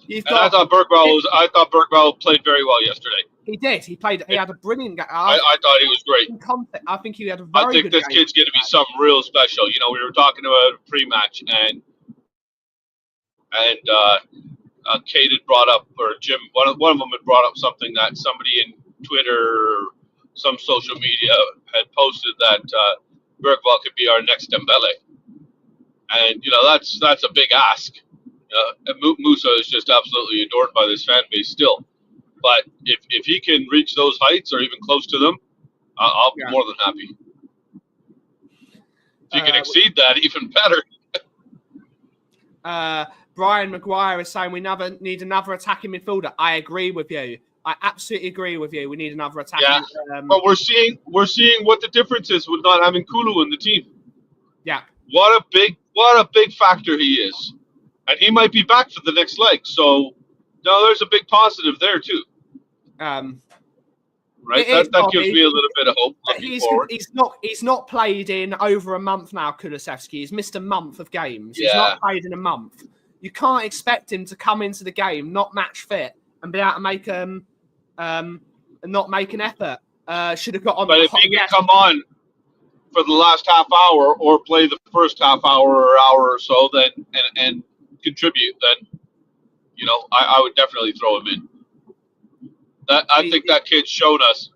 You've And I got. thought Bergvall played very well yesterday. He did. He played. He had a brilliant game. I thought he was great. In context, I think he had a I very think good this game. kid's going to be something real special. You know, we were talking about a pre-match, and Kate had brought up, or Jim, one of them had brought up something that somebody in Twitter or some social media had posted that Bergvall could be our next Dembele. And, you know, that's a big ask. Musa is just absolutely adored by this fan base still. But if he can reach those heights or even close to them, I'll be more than happy. If you can exceed that, even better. Brian Maguire is saying we need another attacking midfielder. I agree with you. I absolutely agree with you. We need another attacking. Yeah, but we're seeing what the difference is with not having Kulu in the team. Yeah. What a big factor he is, and he might be back for the next leg. So, no, there's a big positive there too. Right, that gives me a little bit of hope looking forward. He's not played in over a month now. Kulusevski. He's missed a month of games. Yeah. He's not played in a month. You can't expect him to come into the game not match fit and be able to make not make an effort. Should have got on. But if he can come on for the last half hour or play the first half hour or hour or so, then and contribute, then you know I would definitely throw him in. I think that kid's shown us,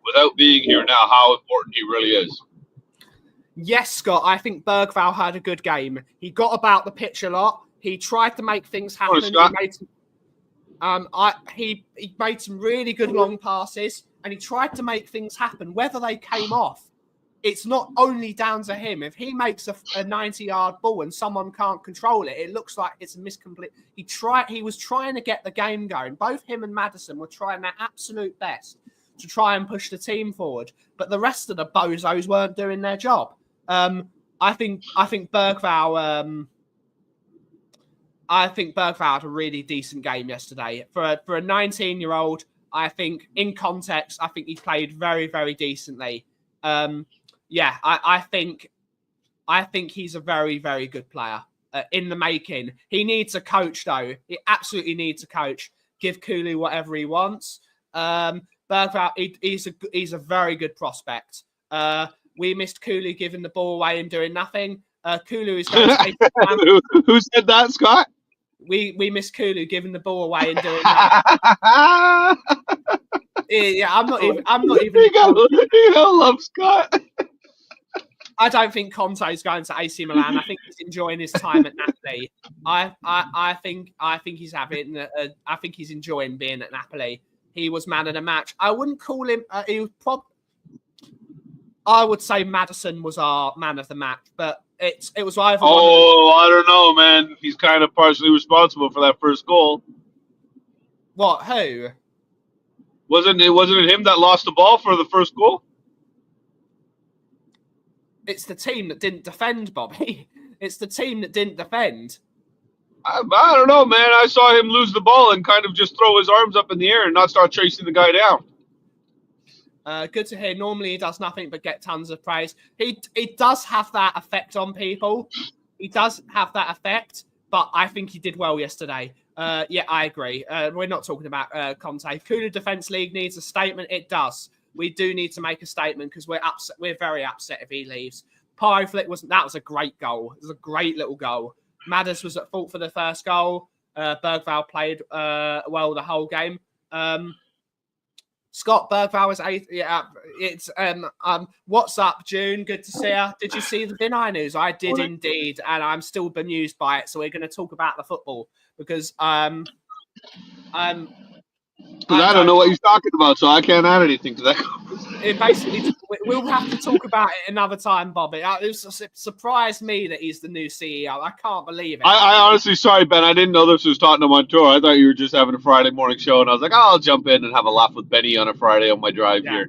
without being here now, how important he really is. Yes, Scott. I think Bergvall had a good game. He got about the pitch a lot. He tried to make things happen. He made some really good long passes, and he tried to make things happen. Whether they came off, it's not only down to him. If he makes a 90-yard ball and someone can't control it, it looks like it's a miscomplete. He was trying to get the game going. Both him and Maddison were trying their absolute best to try and push the team forward, but the rest of the bozos weren't doing their job. I think Bergvall. I think Bergvall had a really decent game yesterday for a 19-year-old. I think in context, I think he played very, very decently. I think he's a very, very good player in the making. He needs a coach, though. He absolutely needs a coach. Give Kulu whatever he wants. Bergvall, he's a very good prospect. We missed Kulu giving the ball away and doing nothing. Kulu is going to Who said that, Scott? We missed Kulu giving the ball away and doing nothing. Yeah, I'm not even. You love Scott. I don't think Conte's going to AC Milan. I think he's enjoying his time at Napoli. I think he's having. I think he's enjoying being at Napoli. He was man of the match. I wouldn't call him. I would say Maddison was our man of the match, but it was either. I don't know, man. He's kind of partially responsible for that first goal. What? Who? Wasn't it him that lost the ball for the first goal? It's the team that didn't defend, Bobby. It's the team that didn't defend. I don't know, man. I saw him lose the ball and kind of just throw his arms up in the air and not start chasing the guy down. Good to hear. Normally he does nothing but get tons of praise. He does have that effect on people. He does have that effect, but I think he did well yesterday. Yeah, I agree. We're not talking about Conte. Kulu Defence League needs a statement. It does. We do need to make a statement because we're upset. We're very upset if he leaves. Pyro Flick that was a great goal. It was a great little goal. Madders was at fault for the first goal. Bergvall played well the whole game. Scott Bergvall was 8. Yeah, it's what's up, June? Good to see you. Did you see the Vinay news? I did indeed, and I'm still bemused by it. So we're going to talk about the football because I don't know what he's talking about, so I can't add anything to that. It basically, we'll have to talk about it another time, Bobby. It surprised me that he's the new CEO. I can't believe it. I honestly, sorry, Ben, I didn't know this was Tottenham on tour. I thought you were just having a Friday morning show, and I was like, I'll jump in and have a laugh with Benny on a Friday on my drive here.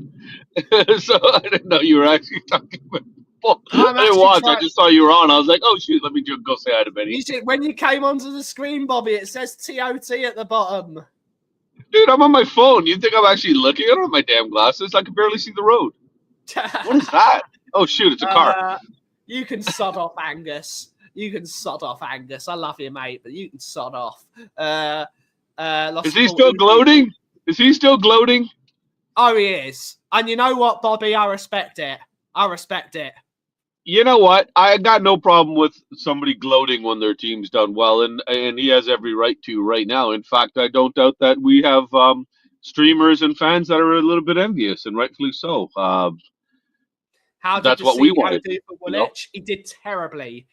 So I didn't know you were actually talking about football. I didn't watch. I just saw you were on. I was like, oh, shoot, let me go say hi to Benny. When you came onto the screen, Bobby, it says TOT at the bottom. Dude, I'm on my phone. You think I'm actually looking? I don't have my damn glasses. I can barely see the road. What is that? Oh, shoot, it's a car. You can sod off, Angus. You can sod off, Angus. I love you, mate, but you can sod off. Is he still gloating? Is he still gloating? Oh, he is. And you know what, Bobby? I respect it. I respect it. You know what? I got no problem with somebody gloating when their team's done well, and he has every right to right now. In fact, I don't doubt that we have streamers and fans that are a little bit envious, and rightfully so. How did that's the what we CEO wanted. do for Woolwich? He did terribly.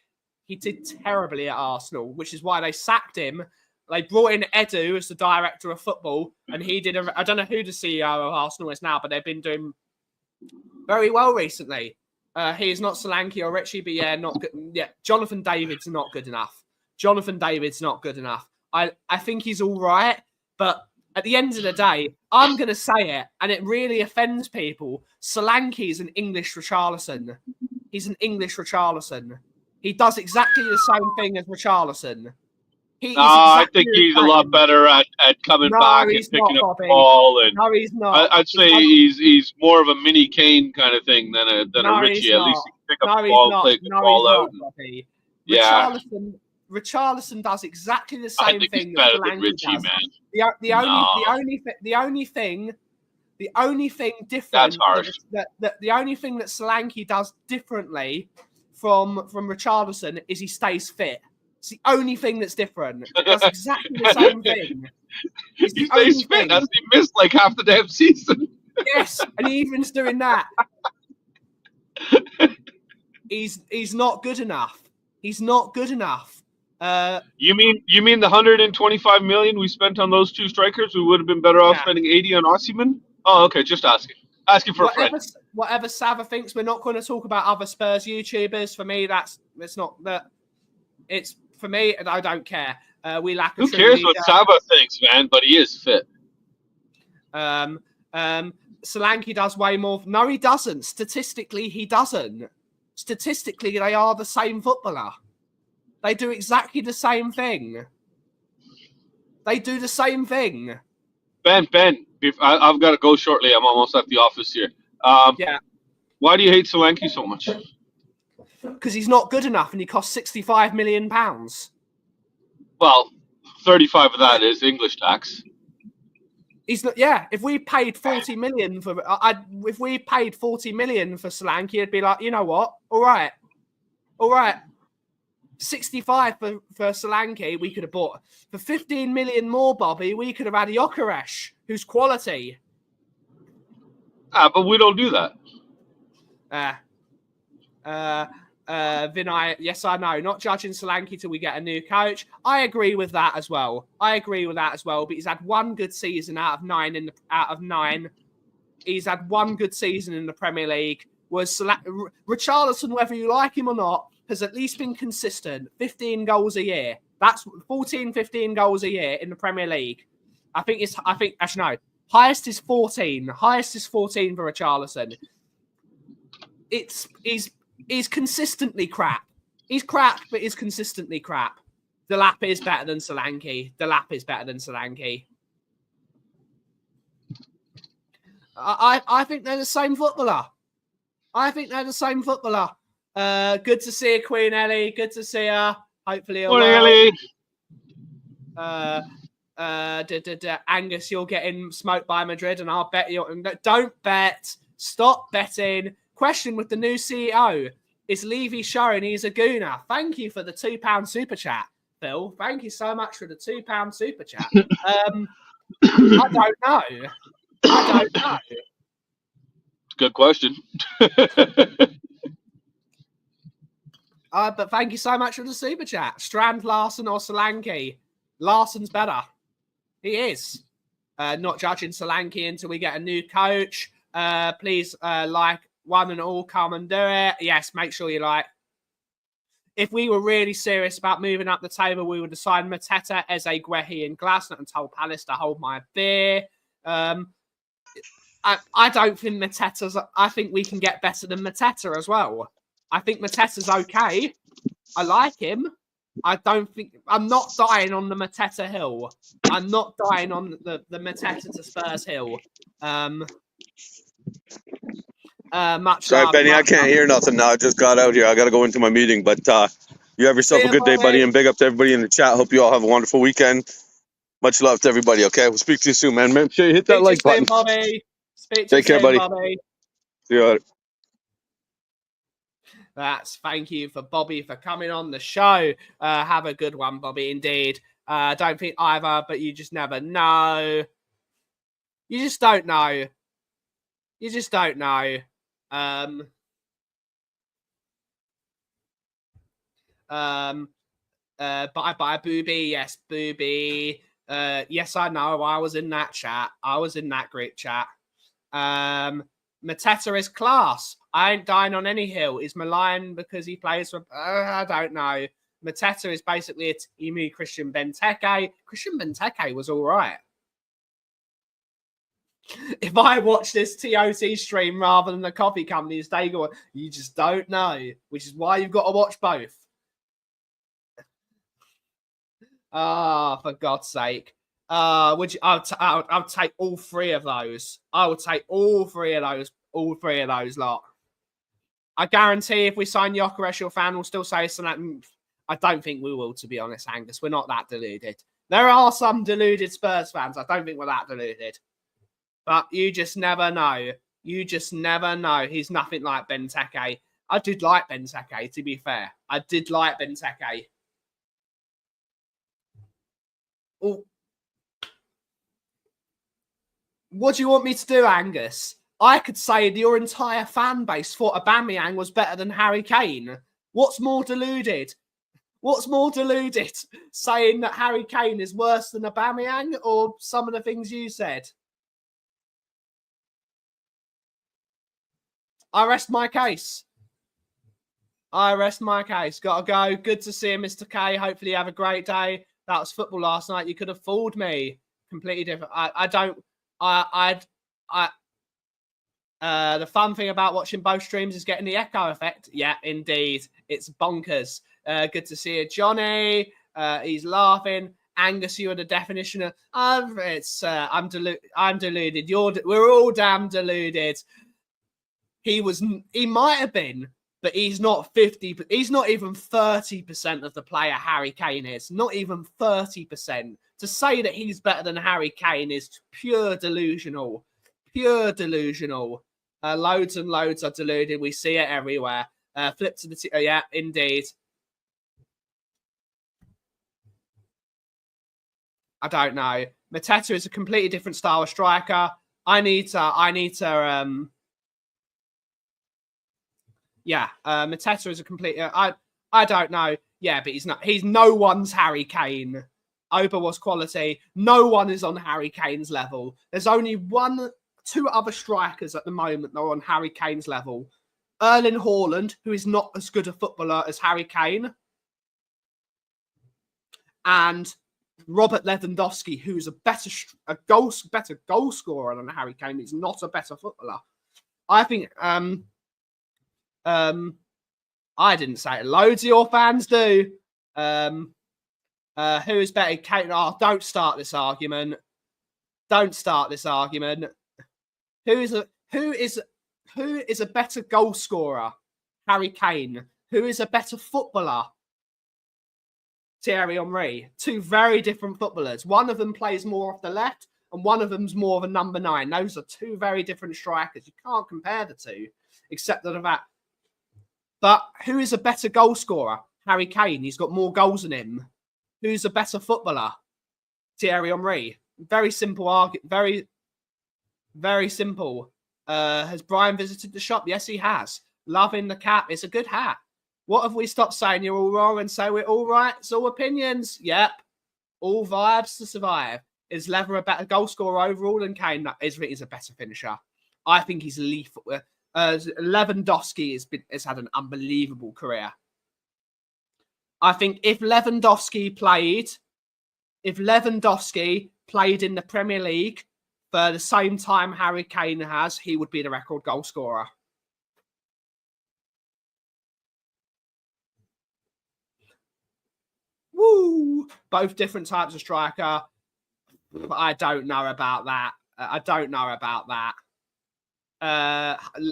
He did terribly at Arsenal, which is why they sacked him. They brought in Edu as the director of football, and he did. I don't know who the CEO of Arsenal is now, but they've been doing very well recently. He is not Solanke or Richie, but yeah, not good. Yeah, Jonathan David's not good enough. Jonathan David's not good enough. I think he's all right, but at the end of the day, I'm going to say it, and it really offends people. Solanke is an English Richarlison. He's an English Richarlison. He does exactly the same thing as Richarlison. I think he's a lot better at coming back and picking up the ball. And no, he's not. I'd say he's more of a mini Kane kind of thing than a Richie. At least he can pick up the ball, play the ball out. Yeah. Richarlison does exactly the same thing. He's better than Richie, does. man. The only thing different. That's harsh. The only thing that Solanke does differently from Richarlison is he stays fit. It's the only thing that's different. He does exactly the same thing. He stays fit. That's he missed like half the damn season. Yes, and he even's doing that. He's not good enough. He's not good enough. You mean the 125 million we spent on those two strikers? We would have been better off spending 80 on Osimhen? Oh, okay, just asking. Asking for a friend. Whatever Sava thinks, we're not going to talk about other Spurs YouTubers. For me, it's not that. It's for me. I don't care. We lack. Who cares what Sava thinks, man? But he is fit. Solanke does way more. No, he doesn't. Statistically, he doesn't. Statistically, they are the same footballer. They do exactly the same thing. They do the same thing. Ben, I've got to go shortly. I'm almost at the office here. Yeah. Why do you hate Solanke so much? Because he's not good enough and he costs £65 million. Well, 35 of that is English tax. He's not. Yeah, if we paid 40 million for Solanke, it'd be like, you know what? All right. 65 for Solanke, we could have bought. For 15 million more, Bobby, we could have had Gyökeres, who's quality. But we don't do that. Vinay, yes, I know. Not judging Solanke till we get a new coach. I agree with that as well. But he's had one good season out of nine. He's had one good season in the Premier League. Richarlison, whether you like him or not, has at least been consistent. 15 goals a year. That's 15 goals a year in the Premier League. Actually, no. Highest is 14. Highest is 14 for Richarlison. He's consistently crap. He's crap, but he's consistently crap. Delap is better than Solanke. I think they're the same footballer. Good to see you, Queen Ellie. Good to see her. Hopefully, Ellie. Angus, you're getting smoked by Madrid, and I'll bet you. Don't bet. Stop betting. Question with the new CEO. Is Levy showing he's a gooner? Thank you for the £2 super chat, Phil. Thank you so much for the £2 super chat. I don't know. Good question. But thank you so much for the super chat. Strand, Larson, or Solanke? Larson's better. He is. Not judging Solanke until we get a new coach. Please like one and all, come and do it. Yes, make sure you like. If we were really serious about moving up the table, we would have signed Mateta, Eze, Guehi, and Glasner and told Palace to hold my beer. I don't think Mateta's... I think we can get better than Mateta as well. I think Mateta's okay. I like him. I'm not dying on the Mateta hill. I'm not dying on the Mateta to Spurs hill. Sorry, Benny, I can't hear nothing now. I just got out here. I got to go into my meeting. But You have yourself See a ya, good day, buddy, Bobby. and big up to everybody in the chat. Hope you all have a wonderful weekend. Much love to everybody, okay? We'll speak to you soon, man. Make sure you hit that Speak to you like button. soon, Bobby. Speak to you Take care, soon, buddy. Bobby. See you later. Thank you for Bobby for coming on the show. Have a good one, Bobby, indeed. Don't think either, but you just never know. You just don't know. You just don't know. Bye, Booby. Yes, Booby. Yes, I know. I was in that chat. I was in that group chat. Mateta is class. I ain't dying on any hill. Is Milan because he plays for... I don't know. Mateta is basically a Emu Christian Benteke. Christian Benteke was all right. If I watch this TOT stream rather than the coffee company's day go, you just don't know, which is why you've got to watch both. Ah, for God's sake. Would you? I'll take all three of those. I would take all three of those. All three of those lot. I guarantee if we sign Gyökeres, your fan will still say something. I don't think we will, to be honest, Angus. We're not that deluded. There are some deluded Spurs fans. I don't think we're that deluded. But you just never know. You just never know. He's nothing like Benteke. I did like Benteke, to be fair. I did like Benteke. Oh. What do you want me to do, Angus? I could say your entire fan base thought Aubameyang was better than Harry Kane. What's more deluded? What's more deluded? Saying that Harry Kane is worse than Aubameyang or some of the things you said? I rest my case. I rest my case. Gotta go. Good to see you, Mr. K. Hopefully you have a great day. That was football last night. You could have fooled me. Completely different. The fun thing about watching both streams is getting the echo effect. Yeah, indeed. It's bonkers. Good to see you, Johnny. He's laughing. Angus, you are the definition of... I'm deluded. We're all damn deluded. He might have been, but he's not 50. He's not even 30% of the player Harry Kane is. Not even 30%. To say that he's better than Harry Kane is pure delusional. Pure delusional. Loads and loads are deluded. We see it everywhere. Flip to the... yeah, indeed. I don't know. Mateta is a completely different style of striker. Yeah, Mateta is a complete... I don't know. Yeah, but he's not. He's no one's Harry Kane. Oba was quality. No one is on Harry Kane's level. There's only two other strikers at the moment that are on Harry Kane's level. Erling Haaland, who is not as good a footballer as Harry Kane. And Robert Lewandowski, who's a better goal scorer than Harry Kane. He's not a better footballer. I think... I didn't say it. Loads of your fans do. Who is better? Kane? Oh, don't start this argument. Don't start this argument. Who is a better goal scorer? Harry Kane. Who is a better footballer? Thierry Henry. Two very different footballers. One of them plays more off the left, and one of them's more of a number 9. Those are two very different strikers. You can't compare the two, except that of that. But who is a better goal scorer? Harry Kane. He's got more goals than him. Who's a better footballer? Thierry Henry. Very simple argument. Very, very simple. Has Brian visited the shop? Yes, he has. Loving the cap. It's a good hat. What have we stopped saying? You're all wrong and say we're all right. It's all opinions. Yep. All vibes to survive. Is Lever a better goal scorer overall than Kane? No, he's a better finisher. I think he's lethal. Lewandowski has had an unbelievable career. I think if Lewandowski played in the Premier League for the same time Harry Kane has, he would be the record goal scorer. Woo! Both different types of striker. I don't know about that.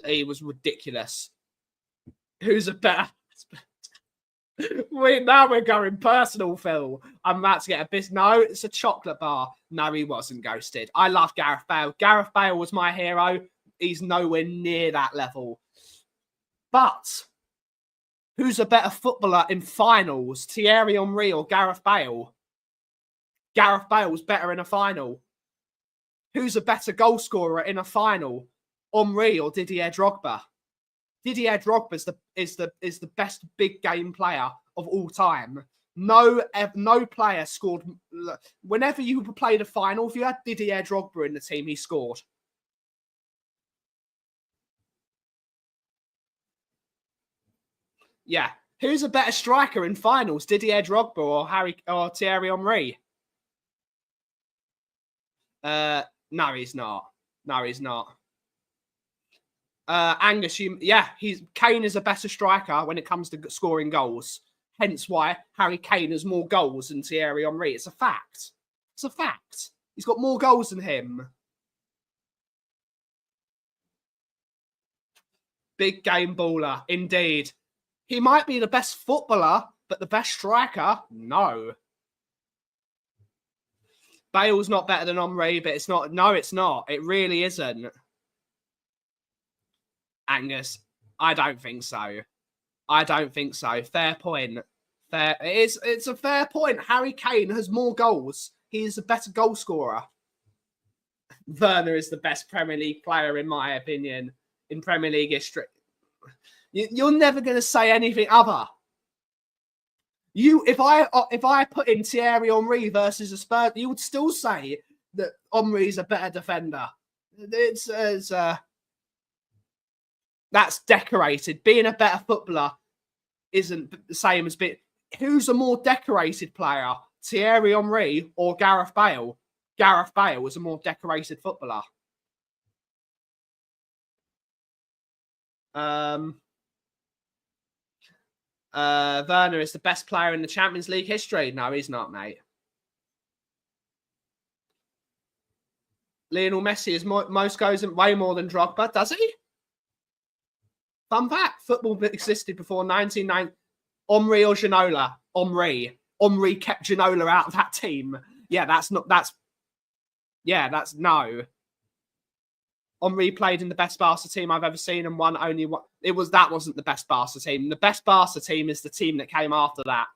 He was ridiculous. Who's a better... Now we're going personal, Phil. I'm about to get a bit. No, it's a chocolate bar. No, he wasn't ghosted. I love Gareth Bale. Gareth Bale was my hero. He's nowhere near that level. But who's a better footballer in finals, Thierry Henry or Gareth Bale? Gareth Bale's better in a final. Who's a better goal scorer in a final, Henry or Didier Drogba? Didier Drogba is the best big game player of all time. No player scored. Whenever you played a final, if you had Didier Drogba in the team, he scored. Yeah. Who's a better striker in finals, Didier Drogba or Thierry Henry? No, he's not. No, he's not. Angus, Kane is a better striker when it comes to scoring goals. Hence why Harry Kane has more goals than Thierry Henry. It's a fact. It's a fact. He's got more goals than him. Big game baller, indeed. He might be the best footballer, but the best striker? No. Bale's not better than Henry, but it's not. No, it's not. It really isn't. Angus, I don't think so. I don't think so. Fair point. Fair. It's a fair point. Harry Kane has more goals. He is a better goal scorer. Werner is the best Premier League player, in my opinion, in Premier League history. You're never going to say anything other. If I put in Thierry Henry versus a Spurs, you would still say that Henry's a better defender. That's decorated. Being a better footballer isn't the same as being. Who's a more decorated player, Thierry Henry or Gareth Bale? Gareth Bale is a more decorated footballer. Werner is the best player in the Champions League history. No, he's not, mate. Lionel Messi is most goals in way more than Drogba, does he? Fun fact, football existed before 1990. Henry or Ginola? Henry. Henry kept Ginola out of that team. Yeah, that's no. Henry played in the best Barca team I've ever seen and won only one. That wasn't the best Barca team. The best Barca team is the team that came after that.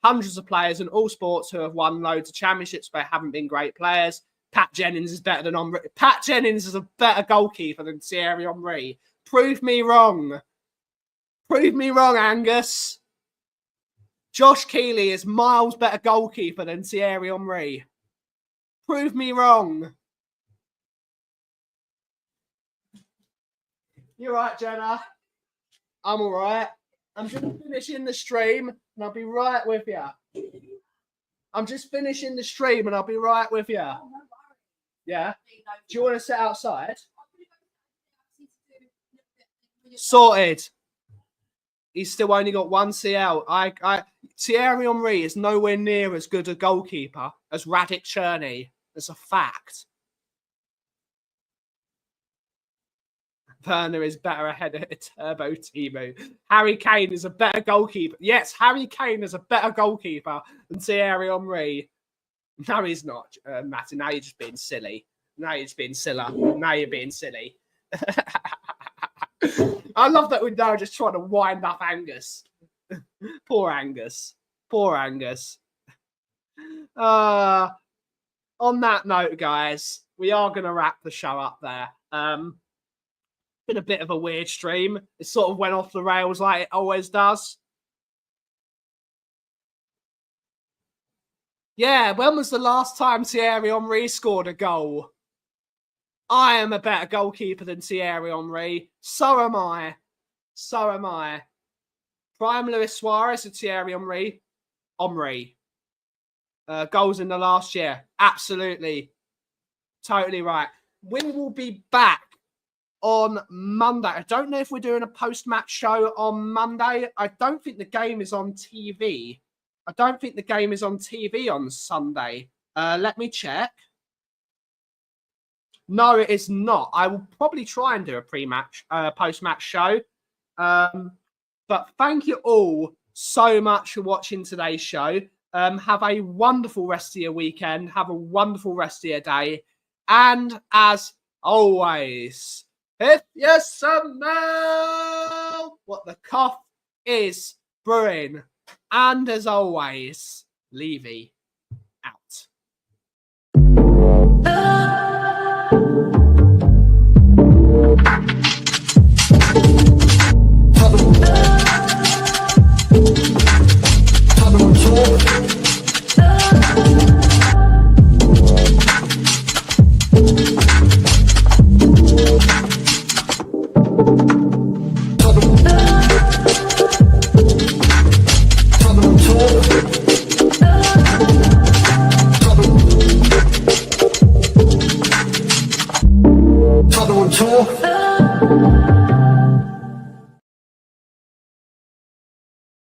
Hundreds of players in all sports who have won loads of championships but haven't been great players. Pat Jennings is better than Henry. Pat Jennings is a better goalkeeper than Thierry Henry. Prove me wrong. Prove me wrong, Angus. Josh Keeley is miles better goalkeeper than Thierry Henry. Prove me wrong. You're right, Jenna. I'm all right. I'm just finishing the stream and I'll be right with you. I'm just finishing the stream and I'll be right with you. Yeah? Do you want to sit outside? Sorted. He's still only got one CL. Thierry Henry is nowhere near as good a goalkeeper as Radic Cherney. That's a fact. Werner is better ahead of Turbo Timo. Harry Kane is a better goalkeeper. Yes, Harry Kane is a better goalkeeper than Thierry Henry. No, he's not, Matty. Now you're just being silly. Now you're just being silly. Now you're being silly. I love that we're now just trying to wind up Angus. Poor Angus. Poor Angus. On that note, guys, we are going to wrap the show up there. Been a bit of a weird stream. It sort of went off the rails like it always does. Yeah, when was the last time Thierry Henry scored a goal? I am a better goalkeeper than Thierry Henry. So am I. So am I. Prime Luis Suarez or Thierry Henry? Henry. Goals in the last year. Absolutely. Totally right. We will be back on Monday. I don't know if we're doing a post-match show on Monday. I don't think the game is on TV. I don't think the game is on TV on Sunday. Let me check. No, it is not. I will probably try and do a pre-match, post-match show. But thank you all so much for watching today's show. Have a wonderful rest of your weekend. Have a wonderful rest of your day. And as always, if you smell what the cough is brewing, and as always, Levy out. Tottenham Hotspur.